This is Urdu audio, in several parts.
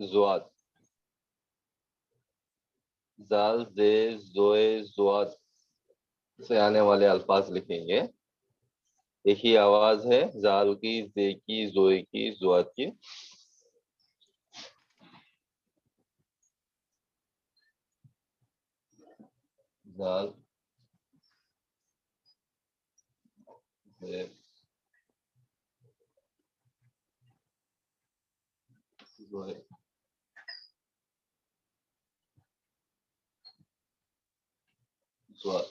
زوات، زال زے زوئے زوات سے آنے والے الفاظ لکھیں گے. ایک ہی آواز ہے، زال کی، زے کی، زوئے کی، زوات کی. زال زے زوئے زوات.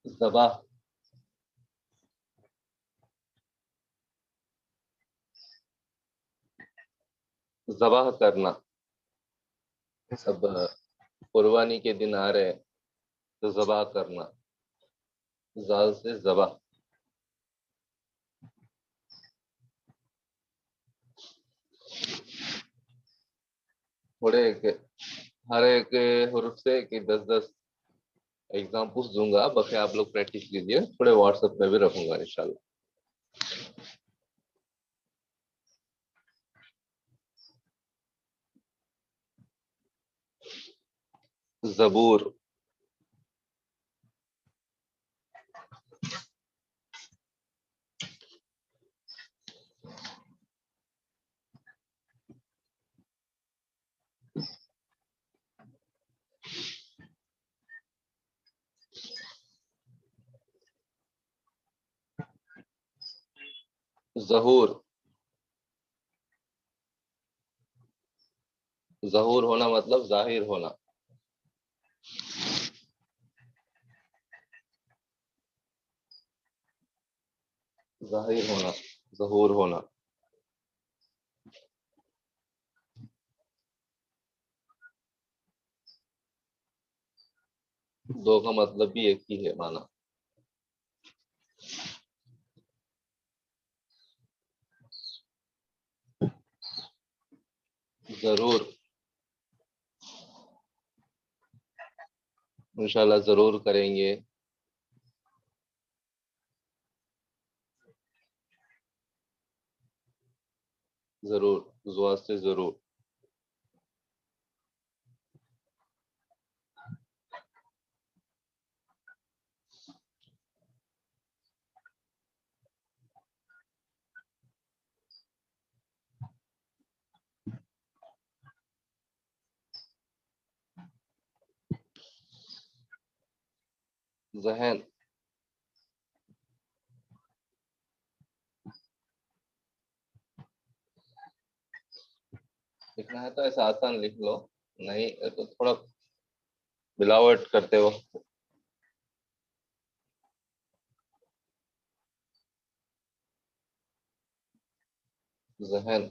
ذبح، ذبح کرنا. سب قربانی کے دن آ رہے تو ذبح کرنا. زال سے ذبح. تھوڑے ہر ایک حرف سے کہ 10 ایگزامپلس دوں گا، باقی آپ لوگ پریکٹس کیجیے. تھوڑے واٹس ایپ پہ بھی رکھوں گا انشاءاللہ. زبور، ظہور، ظہور ہونا مطلب ظاہر ہونا. ظاہر ہونا، ظہور ہونا. دو کا مطلب بھی ایک ہی ہے مانا. ضرور، انشاءاللہ ضرور کریں گے. ضرور، زوا سے ضرور. ذہن، لکھنا ہے تو ایسا آسان لکھ لو، نہیں تو تھوڑا ملاوٹ کرتے وقت. ذہن،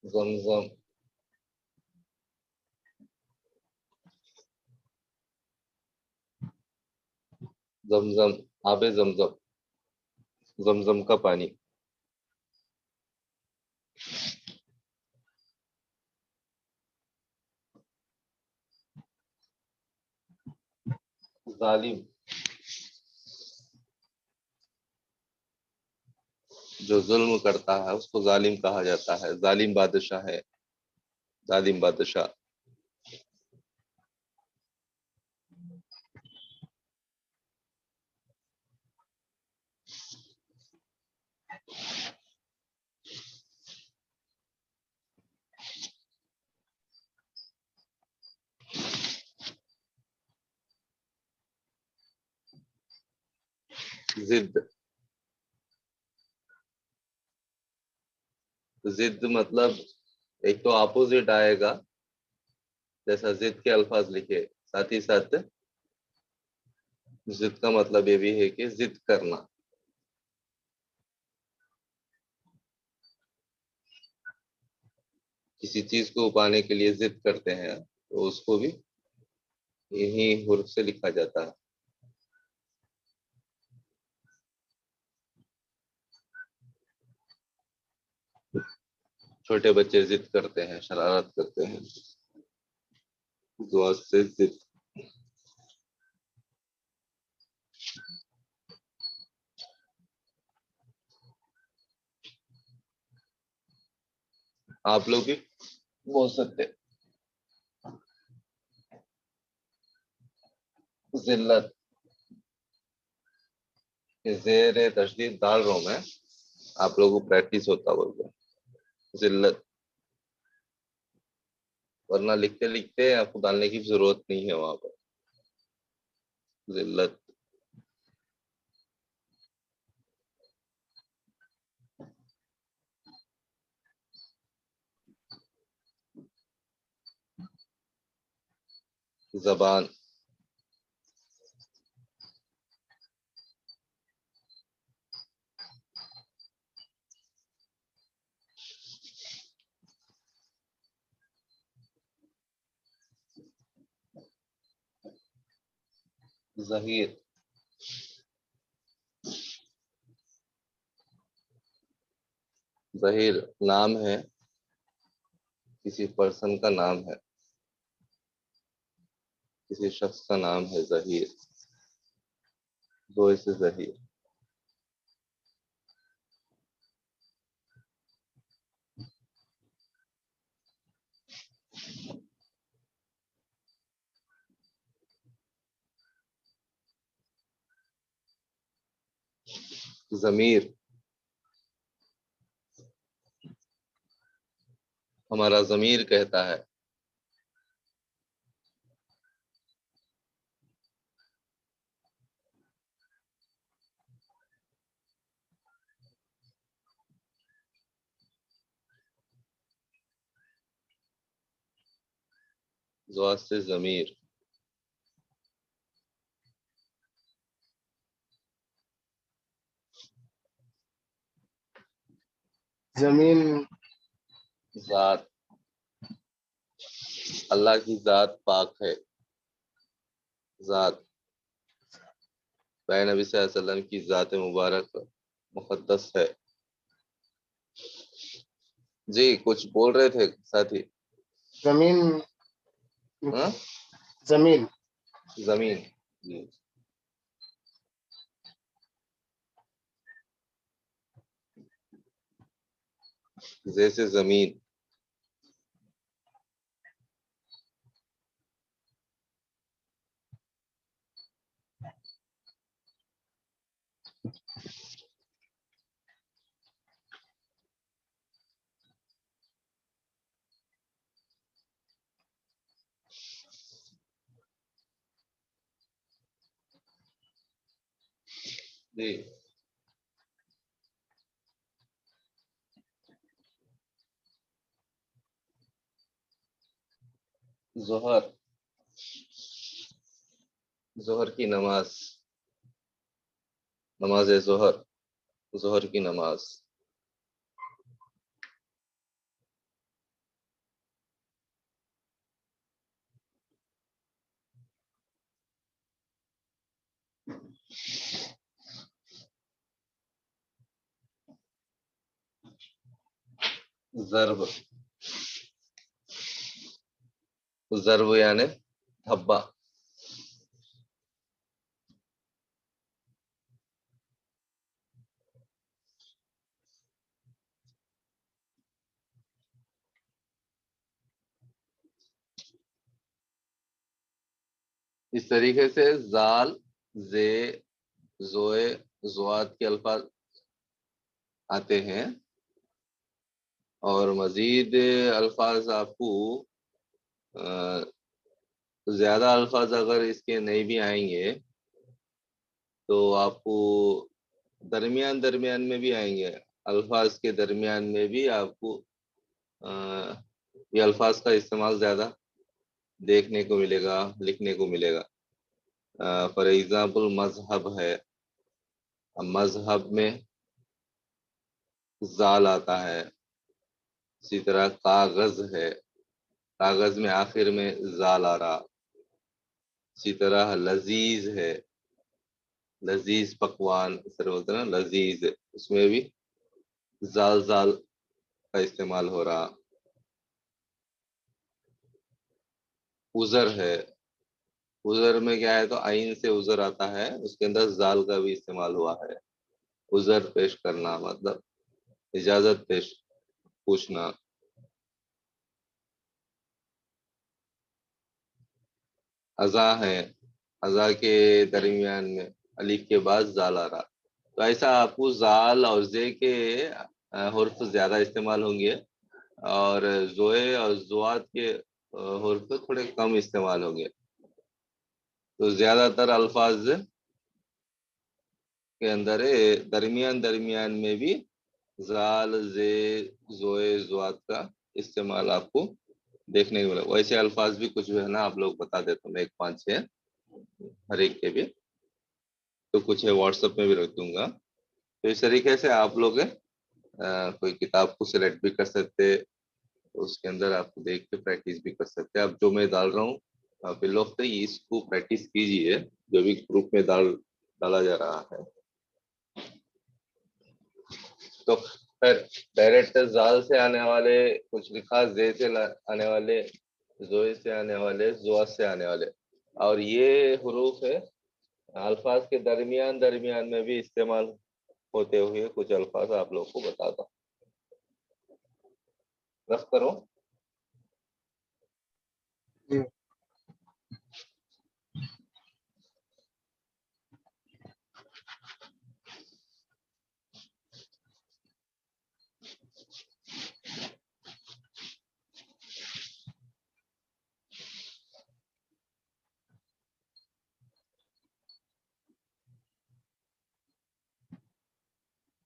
زمزم، زمزم، آب زمزم، زمزم کا پانی. ظالم، جو ظلم کرتا ہے اس کو ظالم کہا جاتا ہے. ظالم بادشاہ ہے، ظالم بادشاہ. ضد، ضد مطلب ایک تو اپوزٹ آئے گا، جیسا ضد کے الفاظ لکھے، ساتھ ہی ساتھ ضد کا مطلب یہ بھی ہے کہ ضد کرنا. کسی چیز کو پانے کے لیے ضد کرتے ہیں تو اس کو بھی یہی حرف سے لکھا جاتا ہے. چھوٹے بچے ضد کرتے ہیں، شرارت کرتے ہیں. دعا سے ضد. آپ لوگ بھی بول سکتے. ذلت، زیر تشدید ڈال رہا ہوں میں، آپ لوگوں کو پریکٹس ہوتا بولتے. ذلت، ورنہ لکھتے لکھتے آپ کو ڈالنے کی ضرورت نہیں ہے وہاں پر. ذلت. زبان، ظہیر، ظہیر نام ہے، کسی پرسن کا نام ہے، کسی شخص کا نام ہے ظہیر. دو سے ظہیر. ضمیر، ہمارا ضمیر کہتا ہے. ضاد سے ضمیر. زمین، ذات، اللہ کی ذات پاک ہے. ذات، پیارے نبی صلی اللہ علیہ وسلم کی ذات مبارک مقدس ہے. جی کچھ بول رہے تھے ساتھی. زمین، ہاں؟ زمین، زمین. جی. جیسے زمین. جی. ظہر، ظہر کی نماز، نماز ظہر، ظہر کی نماز. ضرب، ضرب یعنی دھبا. اس طریقے سے زال، زے، زوئے، زوات کے الفاظ آتے ہیں. اور مزید الفاظ آپ کو زیادہ الفاظ اگر اس کے نہیں بھی آئیں گے تو آپ کو درمیان درمیان میں بھی آئیں گے. الفاظ کے درمیان میں بھی آپ کو یہ الفاظ کا استعمال زیادہ دیکھنے کو ملے گا، لکھنے کو ملے گا. فار ایگزامپل مذہب ہے، مذہب میں زال آتا ہے. اسی طرح کاغذ ہے، کاغذ میں آخر میں زال آ رہا. اسی طرح لذیذ ہے، لذیذ پکوان اس طرح بولتے ہیں نا، لذیذ، اس میں بھی زال زال کا استعمال ہو رہا. عذر ہے، عذر میں کیا ہے تو عین سے عذر آتا ہے، اس کے اندر زال کا بھی استعمال ہوا ہے. عذر پیش کرنا مطلب اجازت پوچھنا. ازا ہے، ازا کے درمیان میں الف کے بعد زال آ رہا، تو ایسا آپ کو زال اور زے کے حرف زیادہ استعمال ہوں گے، اور زوئے اور زوات کے حرف تھوڑے کم استعمال ہوں گے. تو زیادہ تر الفاظ کے اندر درمیان درمیان میں بھی زال زے زوئے زوات کا استعمال آپ کو دیکھنے کو ملا. ویسے الفاظ بھی کچھ جو ہے نا آپ لوگ بتا دیتا ہوں میں، 1 5 6 ہر ایک کے بھی، تو کچھ ہے واٹس ایپ میں بھی رکھ دوں گا. تو اس طریقے سے آپ لوگ کوئی کتاب کو سلیکٹ بھی کر سکتے، اس کے اندر آپ دیکھ کے پریکٹس بھی کر سکتے. اب جو میں ڈال رہا ہوں آپ لوگ تو اس کو پریکٹس کیجیے، جو بھی گروپ میں ڈالا جا رہا ہے. تو پھر ڈائریکٹ زال سے آنے والے کچھ لکھا، زے سے آنے والے، زوئے سے آنے والے، زوات سے آنے والے، اور یہ حروف ہے الفاظ کے درمیان درمیان میں بھی استعمال ہوتے ہوئے کچھ الفاظ آپ لوگ کو بتاتا ہوں. رف کرو. جی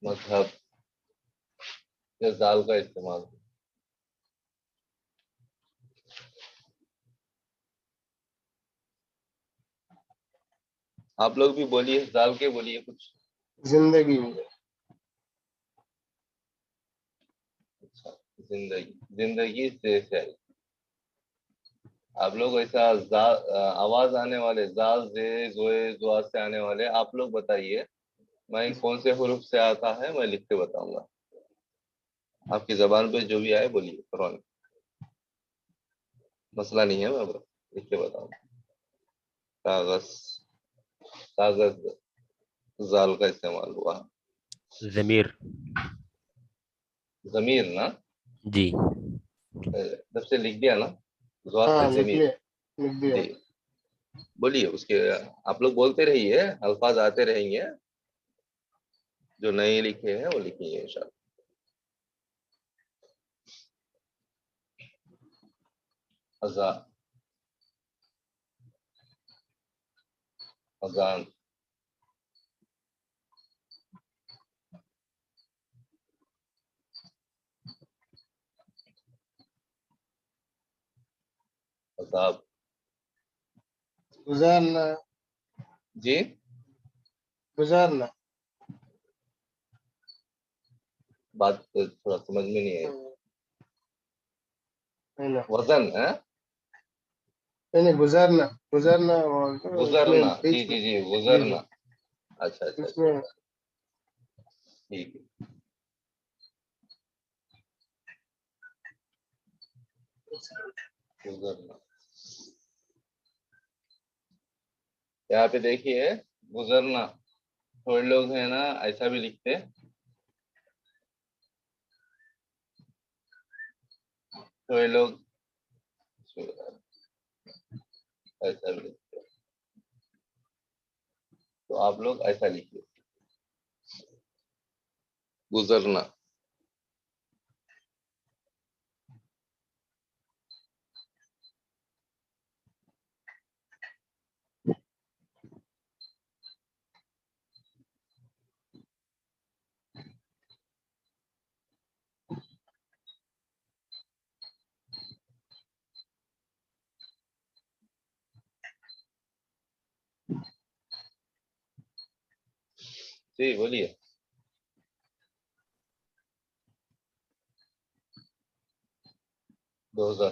مذہب یا زال کا استعمال. آپ لوگ بھی بولیے، زال کے بولیے کچھ. زندگی. اچھا، زندگی، زندگی سے آئی. آپ لوگ ایسا آواز آنے والے زال زے زوئے زوات سے آنے والے آپ لوگ بتائیے، میں کون سے حروف سے آتا ہے میں لکھ کے بتاؤں گا. آپ کی زبان پہ جو بھی آئے بولیے، قرآن مسئلہ نہیں ہے، میں لکھ کے بتاؤں گا. کاغذ، کاغذ زال کا استعمال ہوا. ضمیر. ضمیر نا، جی. جب سے لکھ دیا نا، زوات سے ہاں لکھ ضمیر. لیا، لکھ دیا. جی بولیے، اس کے آپ لوگ بولتے رہیے، الفاظ آتے رہیں گے، جو نئے لکھے ہیں وہ لکھیں گے انشاءاللہ. اذان، اذان، عذاب. گزارنا. جی گزارنا. بات تھوڑا سمجھ میں نہیں آئی. نہیں وزن ہے، نہیں، گزارنا. گزارنا اور اس میں گزرنا. جی بیچ جی میں. جی، جی جی، گزرنا. اچھا اچھا اس اچھا، میں ٹھیک ہے. گزرنا، یہاں پہ دیکھیے گزرنا. تھوڑے لوگ ہیں نا ایسا بھی لکھتے، تھوڑے لوگ ایسا بھی لکھتے، تو آپ لوگ ایسا لکھیے، گزرنا. جی بولیے. دو ہزار.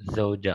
زوجة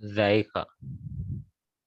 ذائقہ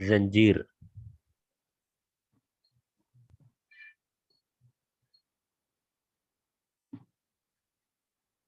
زنجیر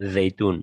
زیتون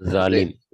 ظالم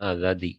آزادی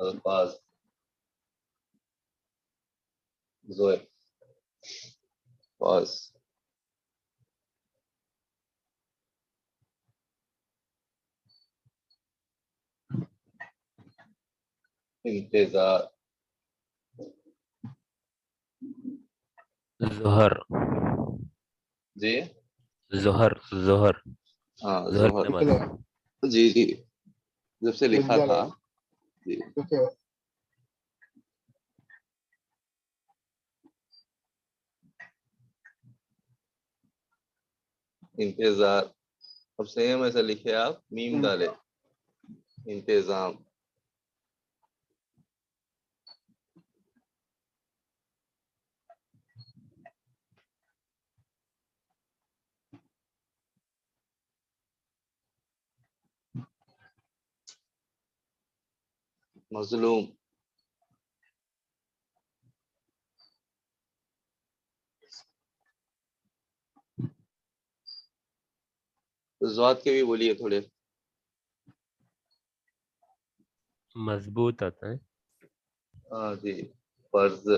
الفاظ زوئے الفاظ انتظار ظہر جی ظہر ظہر ہاں ظہر ظہر نماز جی جی جب سے لکھا رجال تھا جی اوکے انتظار اب سیم ایسا لکھے آپ میم ڈالے انتظام مظلوم ذات کے بھی بولیے تھوڑے مضبوط آتا ہے ہاں جی فرض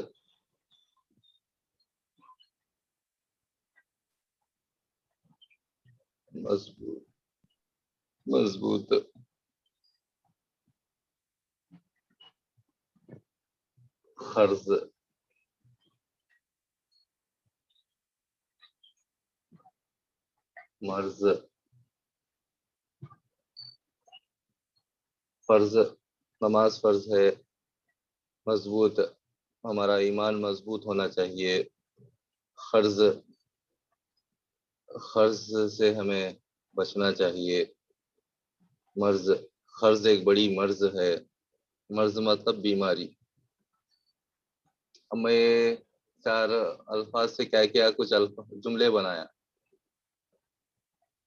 مضبوط مضبوط قرض مرض فرض نماز فرض ہے مضبوط ہمارا ایمان مضبوط ہونا چاہیے قرض قرض سے ہمیں بچنا چاہیے مرض قرض ایک بڑی مرض ہے مرض مطلب بیماری اب میں چار الفاظ سے کیا کیا کچھ جملے بنایا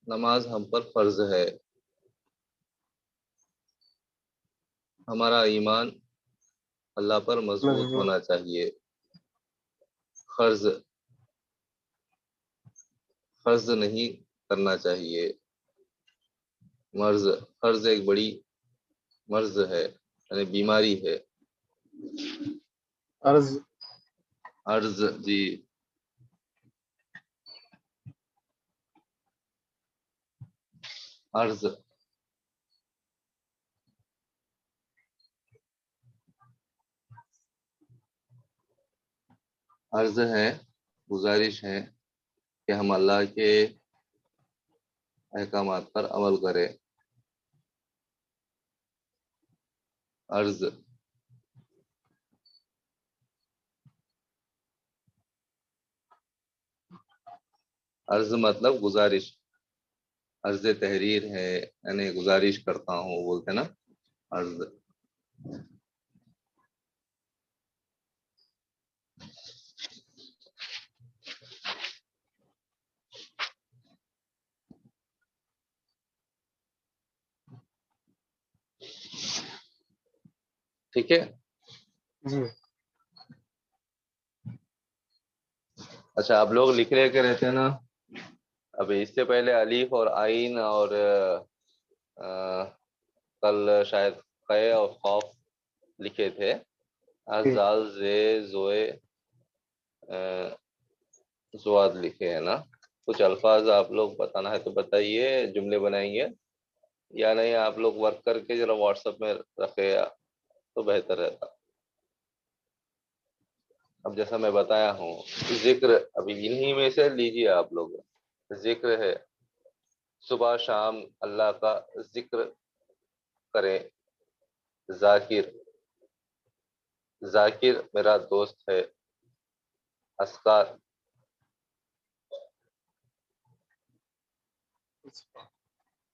نماز ہم پر فرض ہے ہمارا ایمان اللہ پر مضبوط ہونا چاہیے قرض قرض نہیں کرنا چاہیے مرض قرض ایک بڑی مرض ہے یعنی بیماری ہے عرض عرض جی عرض عرض ہے گزارش ہے کہ ہم اللہ کے احکامات پر عمل کریں عرض عرض مطلب گزارش عرض تحریر ہے یعنی گزارش کرتا ہوں بولتے نا عرض ٹھیک ہے جی اچھا آپ لوگ لکھ رہے کے رہتے ہیں نا ابھی اس سے پہلے الف اور عین اور کل شاید قے اور خوف لکھے تھے ازال زے زوئے زواد لکھے ہیں نا کچھ الفاظ آپ لوگ بتانا ہے تو بتائیے جملے بنائیں گے یا نہیں آپ لوگ ورک کر کے ذرا واٹس ایپ میں رکھے تو بہتر رہتا اب جیسا میں بتایا ہوں ذکر ابھی انہی میں سے لیجیے آپ لوگ ذکر ہے صبح شام اللہ کا ذکر کریں ذاکر ذاکر میرا دوست ہے اذکار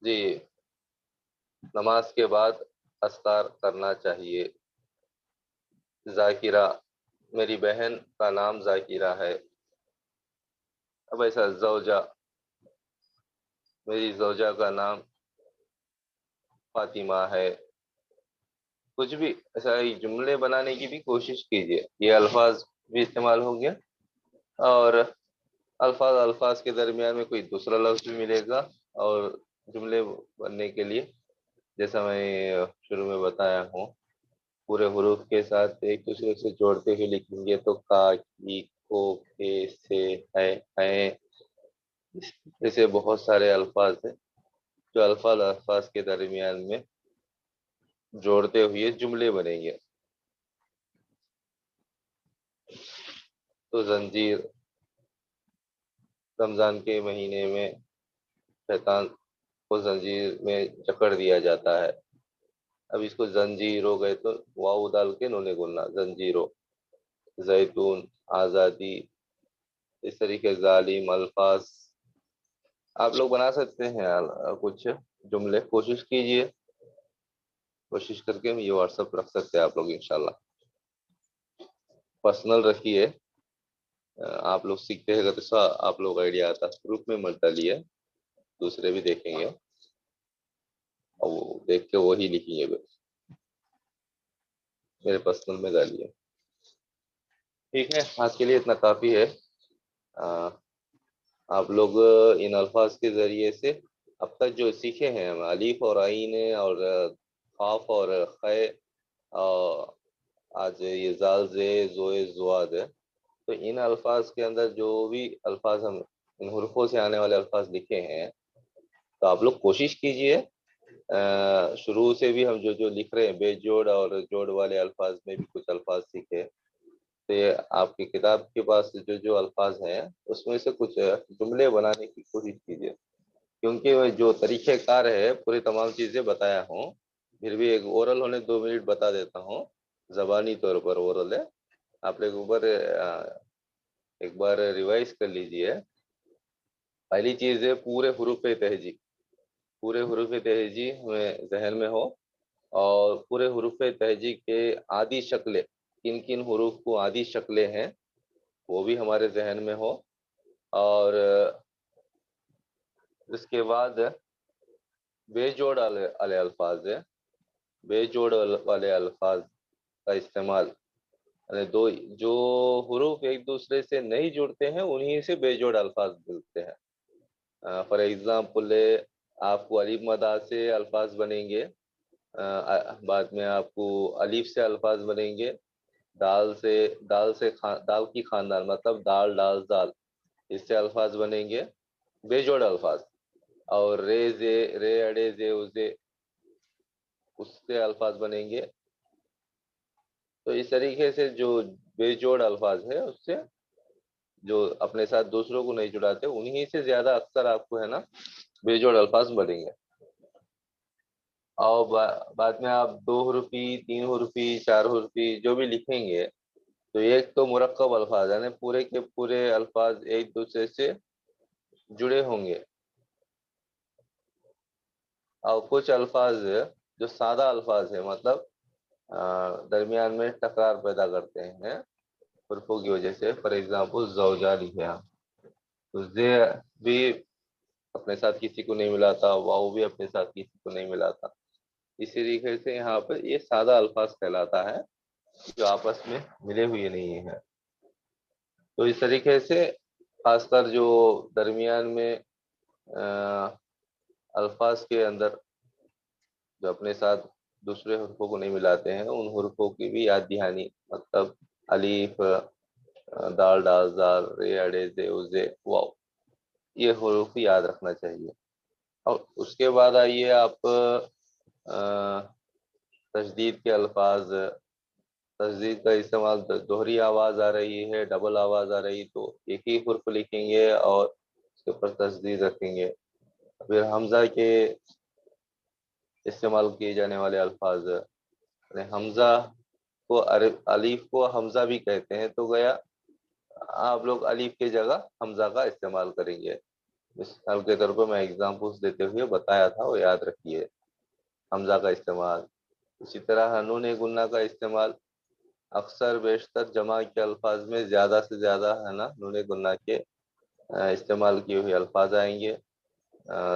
جی نماز کے بعد اذکار کرنا چاہیے ذاکرہ میری بہن کا نام ذاکرہ ہے اب ایسا زوجہ میری زوجہ کا نام فاطمہ ہے کچھ بھی ایسا جملے بنانے کی بھی کوشش کیجیے یہ الفاظ بھی استعمال ہوں گے اور الفاظ کے درمیان میں کوئی دوسرا لفظ بھی ملے گا اور جملے بننے کے لیے جیسا میں شروع میں بتایا ہوں پورے حروف کے ساتھ ایک دوسرے سے جوڑتے ہوئے لکھیں گے تو کا، کی، کو، کے، سے، ہے، ایسے بہت سارے الفاظ ہیں جو الفاظ کے درمیان میں جوڑتے ہوئے جملے بنیں گے. تو زنجیر، رمضان کے مہینے میں شیطان کو زنجیر میں جکڑ دیا جاتا ہے. اب اس کو زنجیرو گئے تو واو ڈال کے نونے گننا زنجیرو. زیتون، آزادی، اس طریقے ظالم الفاظ آپ لوگ بنا سکتے ہیں. کچھ جملے کوشش کیجئے، کوشش کر کے یہ واٹس ایپ رکھ سکتے ہیں آپ لوگ انشاءاللہ. پرسنل رکھیے، آپ لوگ سیکھتے ہیں تو آپ لوگ آئیڈیا آتا ہے. گروپ میں مت ڈالیے، دوسرے بھی دیکھیں گے اور وہ دیکھ کے وہی لکھیں گے. میرے پرسنل میں ڈالیے. ٹھیک ہے، آج کے لیے اتنا کافی ہے. آپ لوگ ان الفاظ کے ذریعے سے اب تک جو سیکھے ہیں الف اور عین اور قاف اور خے، آج یہ زال زے زوئے زواد ہے، تو ان الفاظ کے اندر جو بھی الفاظ ہم ان حروفوں سے آنے والے الفاظ لکھے ہیں تو آپ لوگ کوشش کیجئے. شروع سے بھی ہم جو لکھ رہے ہیں بے جوڑ اور جوڑ والے الفاظ میں بھی کچھ الفاظ سیکھے. تو یہ آپ کی کتاب کے پاس جو الفاظ ہیں اس میں سے کچھ جملے بنانے کی کوشش کیجیے، کیونکہ جو طریقہ کار ہے پوری تمام چیزیں بتایا ہوں، پھر بھی ایک اورل ہونے 2 منٹ بتا دیتا ہوں. زبانی طور پر اورل ہے، آپ ایک اوپر ایک بار ریوائز کر لیجئے. پہلی چیز ہے پورے حروف تہجی، پورے حروف تہجی ذہن میں ہو، اور پورے حروف تہجی کے عادی شکلیں، کن کن حروف کو عادی شکلیں ہیں وہ بھی ہمارے ذہن میں ہو. اور اس کے بعد بے جوڑ والے الفاظ ہیں، بے جوڑ والے الفاظ کا استعمال، یعنی جو حروف ایک دوسرے سے نہیں جڑتے ہیں انہی سے بے جوڑ الفاظ ملتے ہیں. فار ایگزامپل آپ کو الف مدہ سے الفاظ بنیں گے، بعد میں آپ کو الف سے الفاظ بنیں گے، دال کی خاندان مطلب دال ڈال دال، اس سے الفاظ بنیں گے بے جوڑ الفاظ. اور رے اڑے زے ازے، اس سے الفاظ بنیں گے. تو اس طریقے سے جو بے جوڑ الفاظ ہے اس سے جو اپنے ساتھ دوسروں کو نہیں جڑاتے انہی سے زیادہ اکثر آپ کو ہے نا بے جوڑ الفاظ بنیں گے. اور بعد میں آپ 2 حرفی 3 حرفی 4 حرفی جو بھی لکھیں گے تو ایک تو مرکب الفاظ یعنی پورے کے پورے الفاظ ایک دوسرے سے جڑے ہوں گے، اور کچھ الفاظ جو سادہ الفاظ ہیں مطلب درمیان میں تکرار پیدا کرتے ہیں حروفوں کی وجہ سے. فار ایگزامپل زوجہ لکھے ہم تو زے بھی اپنے ساتھ کسی کو نہیں ملاتا، واؤ بھی اپنے ساتھ کسی کو نہیں ملاتا. اسی طریقے سے یہاں پہ یہ سادہ الفاظ کہلاتا ہے جو آپس میں ملے ہوئے نہیں ہیں. تو اس طریقے سے خاص کر جو درمیان میں الفاظ کے اندر جو اپنے ساتھ دوسرے حروفوں کو نہیں ملاتے ہیں ان حروفوں کی بھی یاد دہانی، مطلب الف، دال ڈال زال، رے اڑے زے ازے واؤ، یہ حروف یاد رکھنا چاہیے. اور اس کے بعد آئیے آپ تشدید کے الفاظ. تشدید کا استعمال دوہری آواز آ رہی ہے، ڈبل آواز آ رہی تو ایک ہی حرف لکھیں گے اور اس کے اوپر تشدید رکھیں گے. پھر حمزہ کے استعمال کیے جانے والے الفاظ، حمزہ کو الف کو حمزہ بھی کہتے ہیں تو گیا آپ لوگ الف کی جگہ حمزہ کا استعمال کریں گے. مثال کے طور پر میں ایگزامپلس دیتے ہوئے بتایا تھا وہ یاد رکھیے. حمزہ کا استعمال، اسی طرح نون گنہ کا استعمال اکثر بیشتر جمع کے الفاظ میں زیادہ سے زیادہ ہے نا نون گنہ کے استعمال کیے ہوئے الفاظ آئیں گے.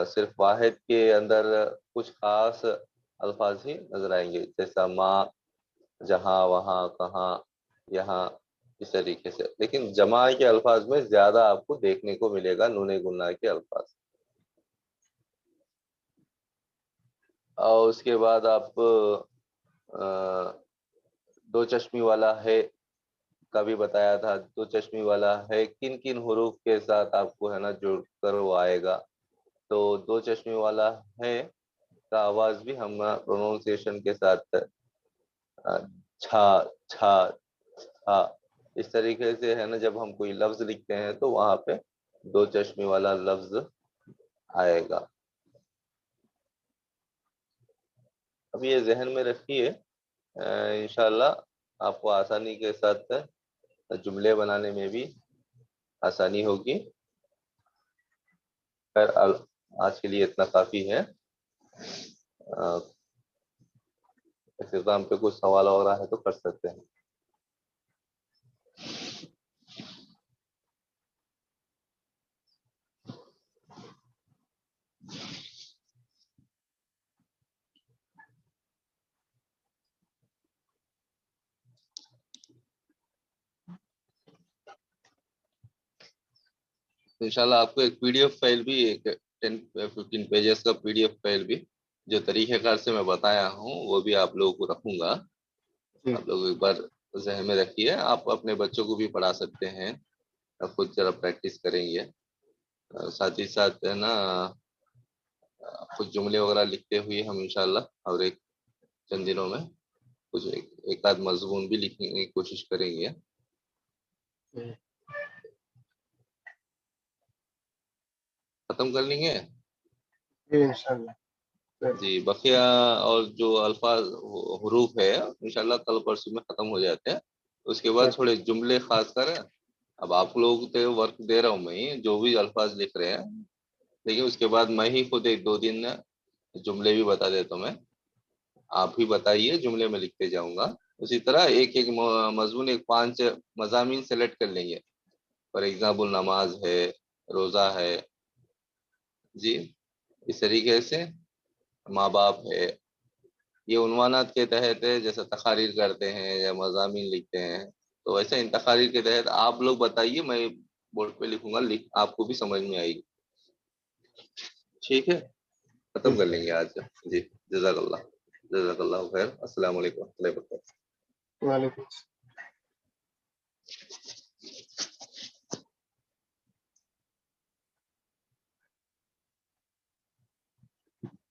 صرف واحد کے اندر کچھ خاص الفاظ ہی نظر آئیں گے جیسا ماں، جہاں، وہاں، کہاں، یہاں، اس طریقے سے. لیکن جمع کے الفاظ میں زیادہ آپ کو دیکھنے کو ملے گا نون گنہ کے الفاظ. اور اس کے بعد آپ دو چشمی والا ہے کا بھی بتایا تھا. دو چشمی والا ہے کن کن حروف کے ساتھ آپ کو ہے نا جوڑ کر وہ آئے گا. تو دو چشمی والا ہے کا آواز بھی ہم پروننسیشن کے ساتھ چھا چھا چھا اس طریقے سے ہے نا جب ہم کوئی لفظ لکھتے ہیں تو وہاں پہ دو چشمی والا لفظ آئے گا. اب یہ ذہن میں رکھیے, انشاءاللہ آپ کو آسانی کے ساتھ جملے بنانے میں بھی آسانی ہوگی. خیر آج کے لیے اتنا کافی ہے. اختتام پہ کچھ سوال وغیرہ ہے تو کر سکتے ہیں. انشاءاللہ آپ کو ایک پی ڈی ایف فائل بھی, ایک 10-15 پیجز کا پی ڈی ایف فائل بھی جو طریقہ کار سے میں بتایا ہوں وہ بھی آپ لوگوں کو رکھوں گا. آپ لوگ ایک بار ذہن میں رکھیے. آپ اپنے بچوں کو بھی پڑھا سکتے ہیں, آپ خود ذرا پریکٹس کریں گے. ساتھ ہی ساتھ ہے نا کچھ جملے وغیرہ لکھتے ہوئے ہم انشاءاللہ اور ایک چند دنوں میں کچھ ایک آدھ مضمون بھی لکھنے کی کوشش کریں گے. ختم کر لیں گے جی انشاءاللہ. جی. بقیہ اور جو الفاظ حروف ہے انشاءاللہ کل پرسوں میں ختم ہو جاتے ہیں. اس کے بعد تھوڑے جملے خاص کر اب آپ لوگ تو ورک دے رہا ہوں میں جو بھی الفاظ لکھ رہے ہیں, لیکن اس کے بعد میں ہی خود 1-2 دن جملے بھی بتا دیتا ہوں. میں آپ ہی بتائیے, جملے میں لکھتے جاؤں گا. اسی طرح ایک ایک مضمون 5 مضامین سلیکٹ کر لیں گے. فار ایگزامپل نماز ہے, روزہ ہے جی. اس طریقے سے ماں باپ ہے. یہ عنوانات کے تحت ہے, جیسے تقاریر کرتے ہیں یا مضامین لکھتے ہیں تو ویسے ان تقاریر کے تحت آپ لوگ بتائیے, میں بورڈ پہ لکھوں گا, آپ کو بھی سمجھ میں آئے گی. ٹھیک ہے, ختم کر لیں گے آج. جی جزاک اللہ خیر. السلام علیکم و رحمۃ اللہ وبرکاتہ. وعلیکم السلام.